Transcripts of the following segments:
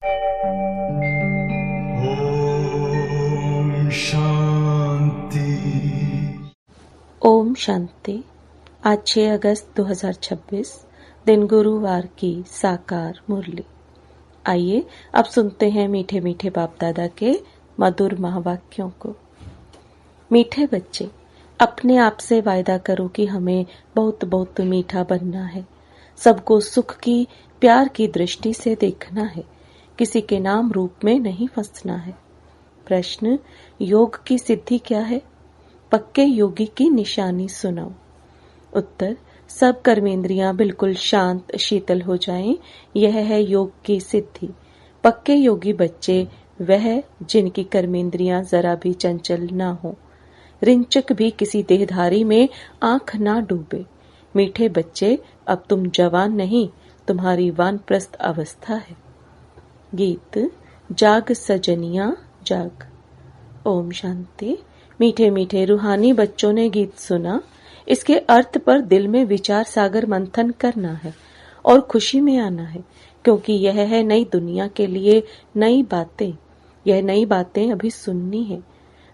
ओम शांति। ओम शांति। आज 6 अगस्त 2026 दिन गुरुवार की साकार मुरली। आइए अब सुनते हैं मीठे मीठे बाप दादा के मधुर महावाक्यों को। मीठे बच्चे, अपने आप से वायदा करो कि हमें बहुत बहुत मीठा बनना है। सबको सुख की, प्यार की दृष्टि से देखना है। किसी के नाम रूप में नहीं फंसना है। प्रश्न, योग की सिद्धि क्या है? पक्के योगी की निशानी सुनाओ। उत्तर, सब कर्मेंद्रियां बिल्कुल शांत शीतल हो जाएं, यह है योग की सिद्धि। पक्के योगी बच्चे वह जिनकी कर्मेंद्रियां जरा भी चंचल ना हो, रिंचक भी किसी देहधारी में आंख ना डूबे। मीठे बच्चे, अब तुम जवान नहीं, तुम्हारी वानप्रस्थ अवस्था है। गीत, जाग सजनिया जाग। ओम शांति। मीठे मीठे रूहानी बच्चों ने गीत सुना। इसके अर्थ पर दिल में विचार सागर मंथन करना है और खुशी में आना है, क्योंकि यह है नई दुनिया के लिए नई बातें। यह नई बातें अभी सुननी है।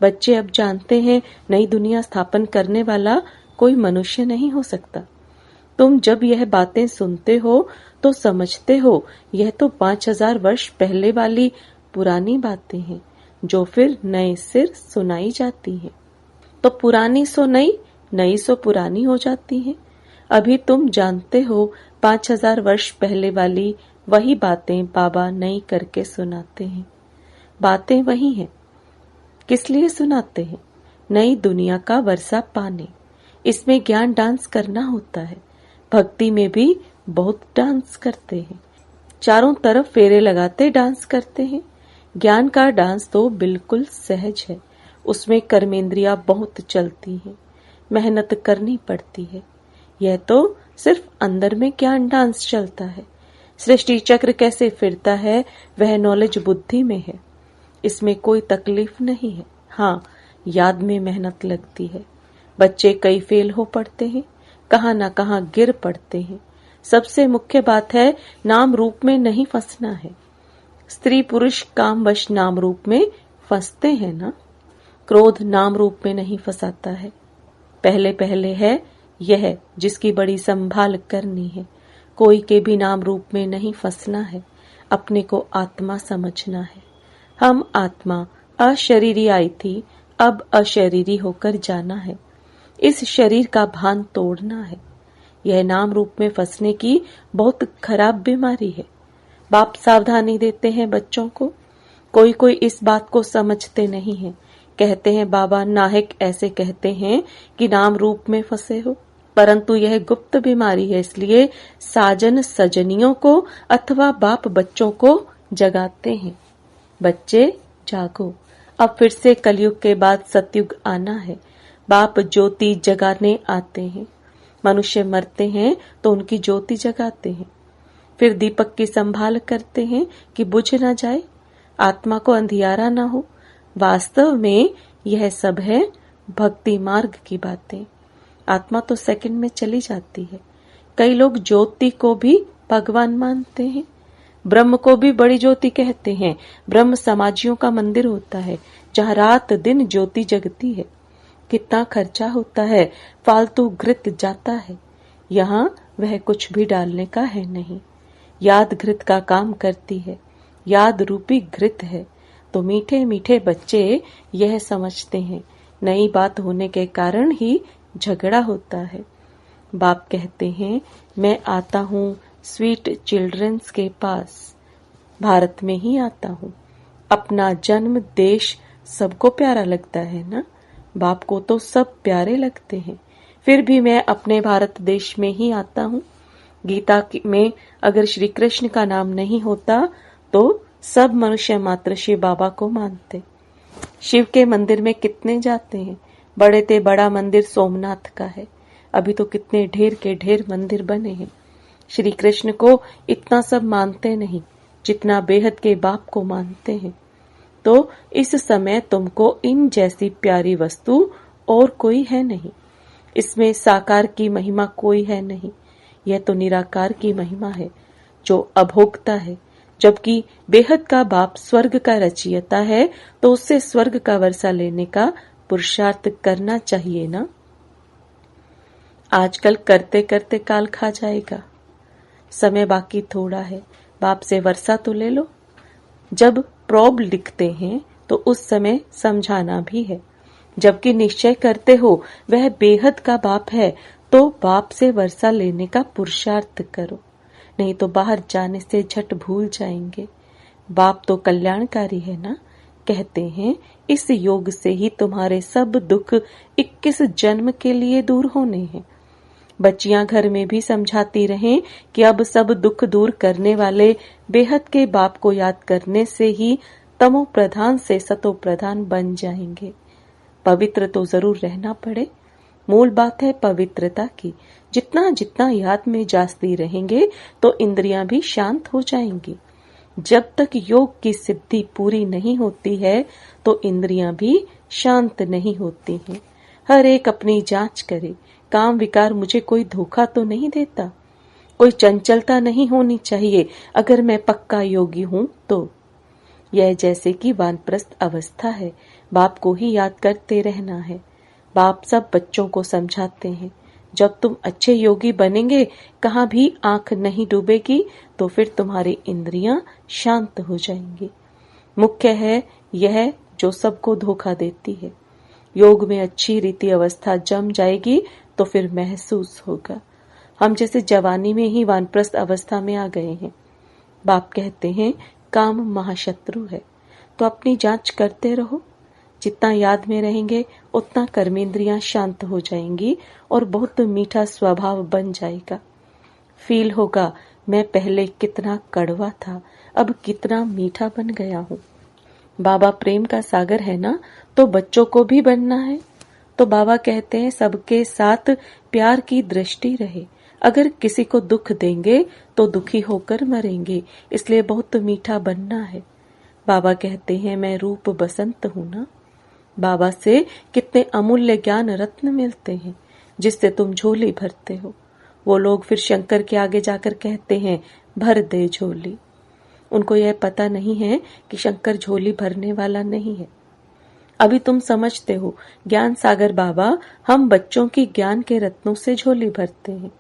बच्चे अब जानते हैं नई दुनिया स्थापन करने वाला कोई मनुष्य नहीं हो सकता। तुम जब यह बातें सुनते हो तो समझते हो यह तो 5000 वर्ष पहले वाली पुरानी बातें हैं, जो फिर नए सिर सुनाई जाती हैं। तो पुरानी सो नई, नई सो पुरानी हो जाती हैं। अभी तुम जानते हो 5000 वर्ष पहले वाली वही बातें बाबा नई करके सुनाते हैं। बातें वही हैं। किस लिए सुनाते हैं? नई दुनिया का वर्षा पाने। इसमें ज्ञान डांस करना होता है। भक्ति में भी बहुत डांस करते हैं। चारों तरफ फेरे लगाते डांस करते हैं। ज्ञान का डांस तो बिल्कुल सहज है। उसमें कर्मेंद्रियां बहुत चलती हैं, मेहनत करनी पड़ती है। यह तो सिर्फ अंदर में ज्ञान डांस चलता है। सृष्टि चक्र कैसे फिरता है वह नॉलेज बुद्धि में है। इसमें कोई तकलीफ नहीं है। हाँ, याद में मेहनत लगती है। बच्चे कई फेल हो पड़ते हैं, कहाँ न कहाँ गिर पड़ते हैं। सबसे मुख्य बात है नाम रूप में नहीं फंसना है। स्त्री पुरुष कामवश नाम रूप में फंसते हैं ना। क्रोध नाम रूप में नहीं फंसाता है। पहले पहले है यह जिसकी बड़ी संभाल करनी है। कोई के भी नाम रूप में नहीं फंसना है। अपने को आत्मा समझना है। हम आत्मा अशरीरी आई थी, अब अशरीरी होकर जाना है। इस शरीर का भान तोड़ना है। यह नाम रूप में फंसने की बहुत खराब बीमारी है। बाप सावधानी देते हैं बच्चों को। कोई कोई इस बात को समझते नहीं है। कहते हैं बाबा नाहिक ऐसे कहते हैं कि नाम रूप में फंसे हो, परंतु यह गुप्त बीमारी है। इसलिए साजन सजनियों को अथवा बाप बच्चों को जगाते हैं। बच्चे जागो, अब फिर से कलयुग के बाद सतयुग आना है। बाप ज्योति जगाने आते हैं। मनुष्य मरते हैं तो उनकी ज्योति जगाते हैं। फिर दीपक की संभाल करते हैं कि बुझ न जाए, आत्मा को अंधियारा न हो। वास्तव में यह सब है भक्ति मार्ग की बातें। आत्मा तो सेकंड में चली जाती है। कई लोग ज्योति को भी भगवान मानते हैं। ब्रह्म को भी बड़ी ज्योति कहते हैं। ब्रह्म समाजियों का मंदिर होता है, जहाँ रात दिन ज्योति जगती है। कितना खर्चा होता है, फालतू घृत जाता है। यहाँ वह कुछ भी डालने का है नहीं। याद घृत का काम करती है। याद रूपी घृत है। तो मीठे मीठे बच्चे यह समझते हैं, नई बात होने के कारण ही झगड़ा होता है। बाप कहते हैं, मैं आता हूँ स्वीट चिल्ड्रंस के पास। भारत में ही आता हूँ। अपना जन्म देश सबको प्यारा लगता है ना। बाप को तो सब प्यारे लगते हैं। फिर भी मैं अपने भारत देश में ही आता हूँ। गीता में अगर श्री कृष्ण का नाम नहीं होता तो सब मनुष्य मात्र शिव बाबा को मानते। शिव के मंदिर में कितने जाते हैं। बड़े ते बड़ा मंदिर सोमनाथ का है। अभी तो कितने ढेर के ढेर मंदिर बने हैं। श्री कृष्ण को इतना सब मानते नहीं जितना बेहद के बाप को मानते हैं। तो इस समय तुमको इन जैसी प्यारी वस्तु और कोई है नहीं। इसमें साकार की महिमा कोई है नहीं। यह तो निराकार की महिमा है, जो अभोक्ता है, जबकि बेहद का बाप स्वर्ग का रचयिता है, तो उससे स्वर्ग का वर्षा लेने का पुरुषार्थ करना चाहिए ना। आजकल करते करते काल खा जाएगा, समय बाकी थोड़ा है, बाप से वर्षा तो ले लो। जब प्रोब लिखते हैं तो उस समय समझाना भी है, जबकि निश्चय करते हो वह बेहद का बाप है, तो बाप से वर्षा लेने का पुरुषार्थ करो, नहीं तो बाहर जाने से झट भूल जाएंगे। बाप तो कल्याणकारी है ना। कहते हैं इस योग से ही तुम्हारे सब दुख 21 जन्म के लिए दूर होने हैं। बच्चियां घर में भी समझाती रहें कि अब सब दुख दूर करने वाले बेहद के बाप को याद करने से ही तमो प्रधान से सतो प्रधान बन जाएंगे। पवित्र तो जरूर रहना पड़े, मूल बात है पवित्रता की। जितना जितना याद में जाती रहेंगे तो इंद्रियां भी शांत हो जाएंगी। जब तक योग की सिद्धि पूरी नहीं होती है तो इंद्रियां भी शांत नहीं होती हैं। हर एक अपनी जांच करे, काम विकार मुझे कोई धोखा तो नहीं देता, कोई चंचलता नहीं होनी चाहिए अगर मैं पक्का योगी हूं तो। यह जैसे कि वानप्रस्थ अवस्था है, बाप को ही याद करते रहना है। बाप सब बच्चों को समझाते हैं, जब तुम अच्छे योगी बनेंगे, कहाँ भी आंख नहीं डूबेगी, तो फिर तुम्हारी इंद्रियां शांत हो जाएंगी। मुख्य है यह जो सबको धोखा देती है। योग में अच्छी रीति अवस्था जम जाएगी तो फिर महसूस होगा। हम जैसे जवानी में ही वानप्रस्थ अवस्था में आ गए हैं। बाप कहते हैं काम महाशत्रु है, तो अपनी जांच करते रहो। जितना याद में रहेंगे उतना कर्मेंद्रियां शांत हो जाएंगी और बहुत मीठा स्वभाव बन जाएगा। फील होगा मैं पहले कितना कड़वा था, अब कितना मीठा बन गया हूँ। बाबा प्रेम का सागर है ना, तो बच्चों को भी बनना है। तो बाबा कहते हैं सबके साथ प्यार की दृष्टि रहे। अगर किसी को दुख देंगे तो दुखी होकर मरेंगे, इसलिए बहुत मीठा बनना है। बाबा कहते हैं मैं रूप बसंत हूं ना। बाबा से कितने अमूल्य ज्ञान रत्न मिलते हैं जिससे तुम झोली भरते हो। वो लोग फिर शंकर के आगे जाकर कहते हैं भर दे झोली। उनको यह पता नहीं है कि शंकर झोली भरने वाला नहीं है। अभी तुम समझते हो ज्ञान सागर बाबा हम बच्चों की ज्ञान के रत्नों से झोली भरते हैं।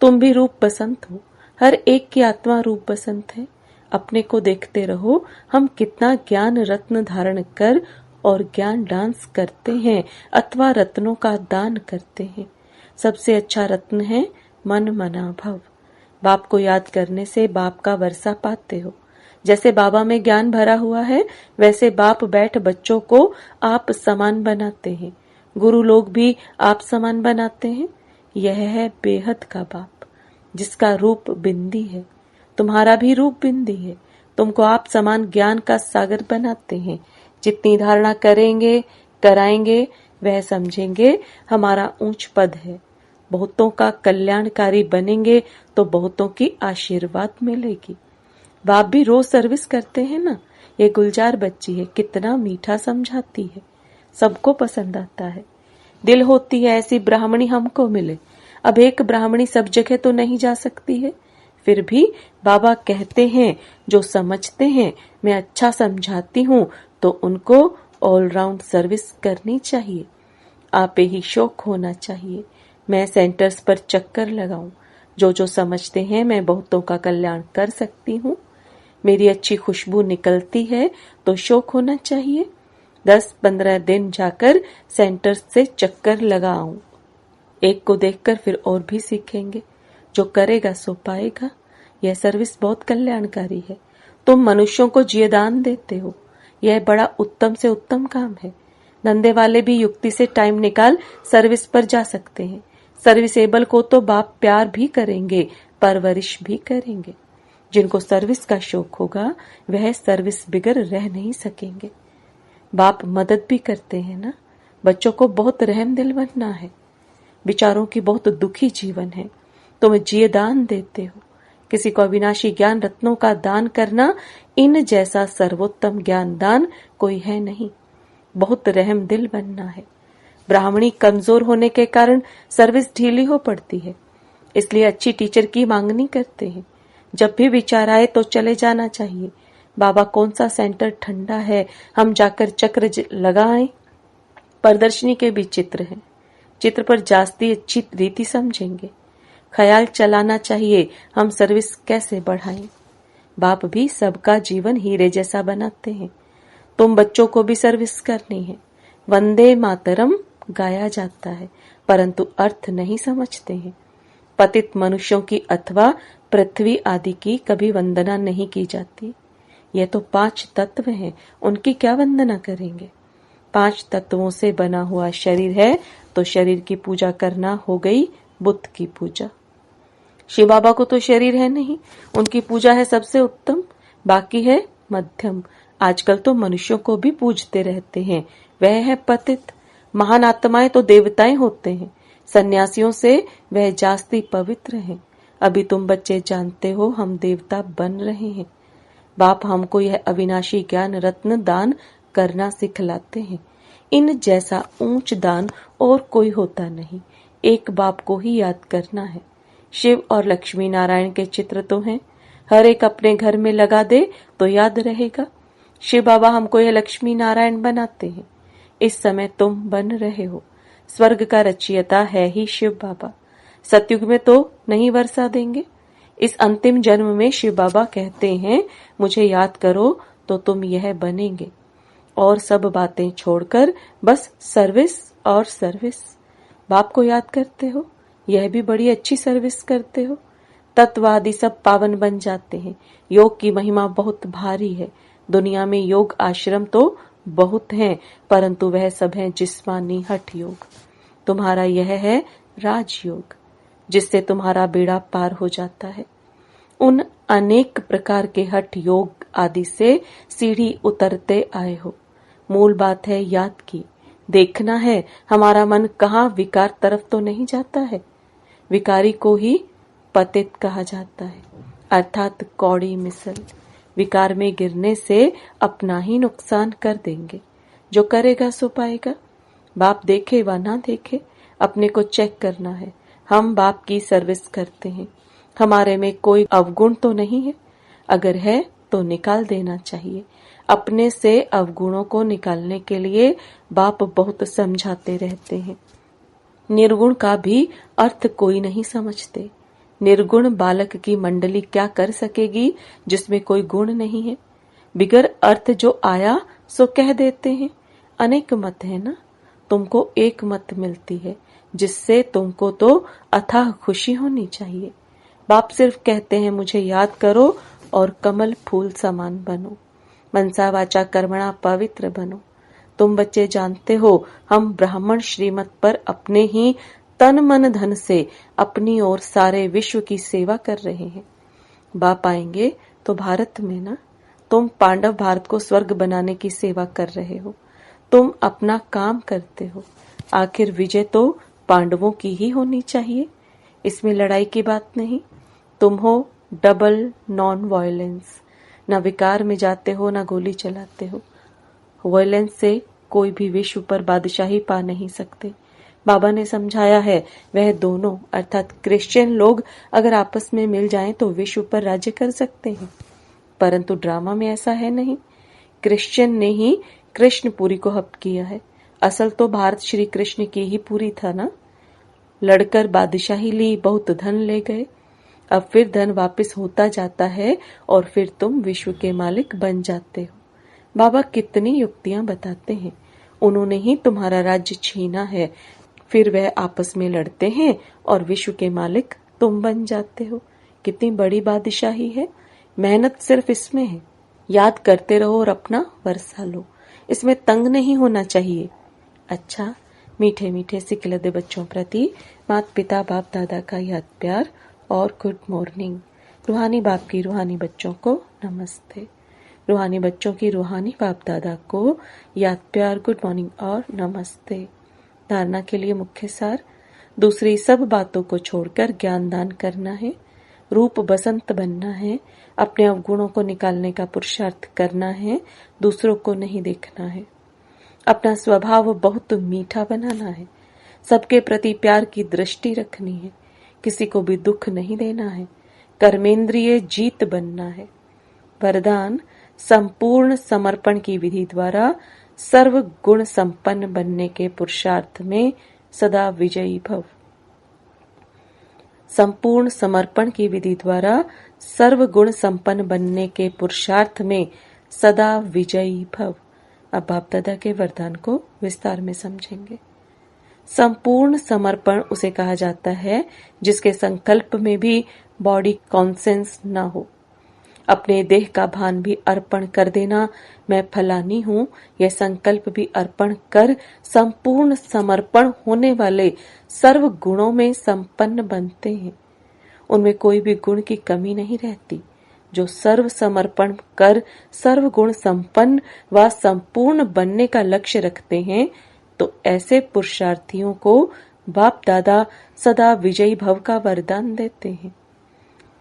तुम भी रूप बसंत हो, हर एक की आत्मा रूप बसंत है। अपने को देखते रहो हम कितना ज्ञान रत्न धारण कर और ज्ञान डांस करते हैं अथवा रत्नों का दान करते हैं। सबसे अच्छा रत्न है मन मना भव। बाप को याद करने से बाप का वर्षा पाते हो। जैसे बाबा में ज्ञान भरा हुआ है वैसे बाप बैठ बच्चों को आप समान बनाते हैं। गुरु लोग भी आप समान बनाते हैं। यह है बेहद का बाप जिसका रूप बिंदी है। तुम्हारा भी रूप बिंदी है। तुमको आप समान ज्ञान का सागर बनाते हैं। जितनी धारणा करेंगे कराएंगे वह समझेंगे हमारा ऊंच पद है। बहुतों का कल्याणकारी बनेंगे तो बहुतों की आशीर्वाद मिलेगी। बाप भी रोज सर्विस करते हैं ना। ये गुलजार बच्ची है, कितना मीठा समझाती है, सबको पसंद आता है। दिल होती है ऐसी ब्राह्मणी हमको मिले। अब एक ब्राह्मणी सब जगह तो नहीं जा सकती है, फिर भी बाबा कहते हैं जो समझते हैं मैं अच्छा समझाती हूँ तो उनको ऑलराउंड सर्विस करनी चाहिए। आपे ही शौक होना चाहिए। मैं सेंटर्स पर चक्कर लगाऊं, जो समझते हैं मैं बहुतों का कल्याण कर सकती हूँ। मेरी अच्छी खुशबू निकलती है तो शौक होना चाहिए। 10-15 दिन जाकर सेंटर्स से चक्कर लगाऊं। एक को देखकर फिर और भी सीखेंगे। जो करेगा सो पाएगा। यह सर्विस बहुत कल्याणकारी है। तुम मनुष्यों को जीवदान देते हो, यह बड़ा उत्तम से उत्तम काम है। धंधे वाले भी युक्ति से टाइम निकाल सर्विस पर जा सकते हैं। सर्विसेबल को तो बाप प्यार भी करेंगे, परवरिश भी करेंगे। जिनको सर्विस का शौक होगा वह सर्विस बिगर रह नहीं सकेंगे। बाप मदद भी करते हैं ना। बच्चों को बहुत रहम दिल बनना है। बिचारों की बहुत दुखी जीवन है, तुम जीवदान देते हो। किसी को अविनाशी ज्ञान रत्नों का दान करना, इन जैसा सर्वोत्तम ज्ञान दान कोई है नहीं। बहुत रहम दिल बनना है। ब्राह्मणी कमजोर होने के कारण सर्विस ढीली हो पड़ती है, इसलिए अच्छी टीचर की मांगनी करते हैं। जब भी विचार आए तो चले जाना चाहिए। बाबा कौन सा सेंटर ठंडा है, हम जाकर चक्र लगाएं। प्रदर्शनी के भी चित्र हैं, चित्र पर जास्ती अच्छी रीति समझेंगे। ख्याल चलाना चाहिए हम सर्विस कैसे बढ़ाएं। बाप भी सबका जीवन हीरे जैसा बनाते हैं। तुम बच्चों को भी सर्विस करनी है। वंदे मातरम गाया जाता है परंतु अर्थ नहीं समझते हैं। पतित मनुष्यों की अथवा पृथ्वी आदि की कभी वंदना नहीं की जाती। यह तो 5 तत्व हैं, उनकी क्या वंदना करेंगे। 5 तत्वों से बना हुआ शरीर है तो शरीर की पूजा करना हो गई बुद्ध की पूजा। शिव बाबा को तो शरीर है नहीं, उनकी पूजा है सबसे उत्तम, बाकी है मध्यम। आजकल तो मनुष्यों को भी पूजते रहते हैं, वह है पतित। महान आत्माएं तो देवताएं होते हैं, सन्यासियों से वह जास्ती पवित्र हैं। अभी तुम बच्चे जानते हो हम देवता बन रहे हैं। बाप हमको यह अविनाशी ज्ञान रत्न दान करना सिखलाते हैं। इन जैसा ऊंच दान और कोई होता नहीं, एक बाप को ही याद करना है। शिव और लक्ष्मी नारायण के चित्र तो हैं, हर एक अपने घर में लगा दे तो याद रहेगा। शिव बाबा हमको यह लक्ष्मी नारायण बनाते हैं। इस समय तुम बन रहे हो। स्वर्ग का रचयिता है ही शिव बाबा। सतयुग में तो नहीं वर्षा देंगे। इस अंतिम जन्म में शिव बाबा कहते हैं मुझे याद करो तो तुम यह बनेंगे। और सब बातें छोड़कर बस सर्विस और सर्विस। बाप को याद करते हो, यह भी बड़ी अच्छी सर्विस करते हो। तत्वादि सब पावन बन जाते हैं। योग की महिमा बहुत भारी है। दुनिया में योग आश्रम तो बहुत हैं, परंतु वह सब है जिस्मानी हठ योग। तुम्हारा यह है राजयोग, जिससे तुम्हारा बेड़ा पार हो जाता है। उन अनेक प्रकार के हठ योग आदि से सीढ़ी उतरते आए हो। मूल बात है याद की, देखना है हमारा मन कहाँ विकार तरफ तो नहीं जाता है। विकारी को ही पतित कहा जाता है, अर्थात कौड़ी मिसल। विकार में गिरने से अपना ही नुकसान कर देंगे। जो करेगा सो पाएगा। बाप देखे व ना देखे, अपने को चेक करना है। हम बाप की सर्विस करते हैं, हमारे में कोई अवगुण तो नहीं है। अगर है तो निकाल देना चाहिए। अपने से अवगुणों को निकालने के लिए बाप बहुत समझाते रहते हैं। निर्गुण का भी अर्थ कोई नहीं समझते। निर्गुण बालक की मंडली क्या कर सकेगी जिसमें कोई गुण नहीं है। बिगर अर्थ जो आया सो कह देते हैं। अनेक मत है ना, तुमको एक मत मिलती है, जिससे तुमको तो अथाह खुशी होनी चाहिए। बाप सिर्फ कहते हैं मुझे याद करो और कमल फूल समान बनो, मनसा वाचा कर्मणा पवित्र बनो। तुम बच्चे जानते हो हम ब्राह्मण श्रीमत पर अपने ही तन मन धन से अपनी और सारे विश्व की सेवा कर रहे हैं। बाप आएंगे तो भारत में ना, तुम पांडव भारत को स्वर्ग बनाने की सेवा कर रहे हो। तुम अपना काम करते हो, आखिर विजय तो पांडवों की ही होनी चाहिए। इसमें लड़ाई की बात नहीं। तुम हो डबल नॉन वायलेंस, न विकार में जाते हो न गोली चलाते हो। वायलेंस से कोई भी विश्व पर बादशाही पा नहीं सकते। बाबा ने समझाया है वह दोनों अर्थात क्रिश्चियन लोग अगर आपस में मिल जाएं तो विश्व पर राज्य कर सकते हैं, परंतु ड्रामा में ऐसा है नहीं। क्रिश्चियन ने ही कृष्णपुरी को हप किया है। असल तो भारत श्री कृष्ण की ही पूरी था ना। लड़कर बादशाही ली, बहुत धन ले गए। अब फिर धन वापस होता जाता है और फिर तुम विश्व के मालिक बन जाते हो। बाबा कितनी युक्तियां बताते हैं। उन्होंने ही तुम्हारा राज्य छीना है, फिर वह आपस में लड़ते हैं और विश्व के मालिक तुम बन जाते हो। कितनी बड़ी बादशाही है। मेहनत सिर्फ इसमें है, याद करते रहो और अपना वर्षा लो। इसमें तंग नहीं होना चाहिए। अच्छा, मीठे मीठे सिकलदे बच्चों प्रति माता पिता बाप दादा का याद प्यार और गुड मॉर्निंग। रूहानी बाप की रूहानी बच्चों को नमस्ते। रूहानी बच्चों की रूहानी बाप दादा को याद प्यार गुड मॉर्निंग और नमस्ते। धारणा के लिए मुख्य सार, दूसरी सब बातों को छोड़कर ज्ञान दान करना है। रूप बसंत बनना है। अपने अवगुणों को निकालने का पुरुषार्थ करना है, दूसरों को नहीं देखना है। अपना स्वभाव बहुत मीठा बनाना है। सबके प्रति प्यार की दृष्टि रखनी है। किसी को भी दुख नहीं देना है। कर्मेंद्रिय जीत बनना है। वरदान संपूर्ण समर्पण की विधि द्वारा सर्व गुण संपन्न बनने के पुरुषार्थ में सदा विजयी भव। संपूर्ण समर्पण की विधि द्वारा सर्व गुण संपन्न बनने के पुरुषार्थ में सदा विजयी भव। अब बाप दादा के वरदान को विस्तार में समझेंगे। संपूर्ण समर्पण उसे कहा जाता है जिसके संकल्प में भी बॉडी कॉन्सेंस न हो। अपने देह का भान भी अर्पण कर देना, मैं फलानी हूँ, यह संकल्प भी अर्पण कर संपूर्ण समर्पण होने वाले सर्व गुणों में संपन्न बनते हैं। उनमें कोई भी गुण की कमी नहीं रहती। जो सर्व समर्पण कर सर्व गुण संपन्न व संपूर्ण बनने का लक्ष्य रखते हैं, तो ऐसे पुरुषार्थियों को बाप दादा सदा विजयी भव का वरदान देते हैं।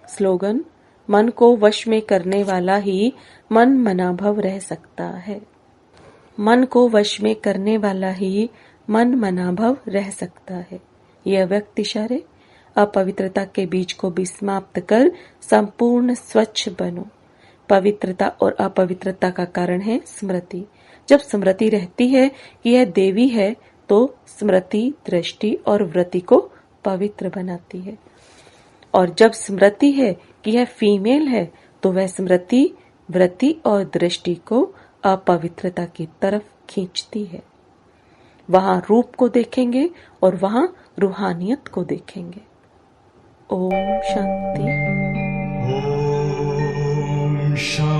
स्लोगन, मन को वश में करने वाला ही मन मनाभव रह सकता है। मन को वश में करने वाला ही मन मनाभव रह सकता है। यह अव्यक्त इशारे अपवित्रता के बीज को भी समाप्त कर संपूर्ण स्वच्छ बनो। पवित्रता और अपवित्रता का कारण है स्मृति। जब स्मृति रहती है कि यह देवी है, तो स्मृति दृष्टि और वृत्ति को पवित्र बनाती है। और जब स्मृति है कि यह फीमेल है, तो वह स्मृति वृत्ति और दृष्टि को अपवित्रता की तरफ खींचती है। वहां रूप को देखेंगे और वहां रूहानियत को देखेंगे। ओम शांति। Om Shanti.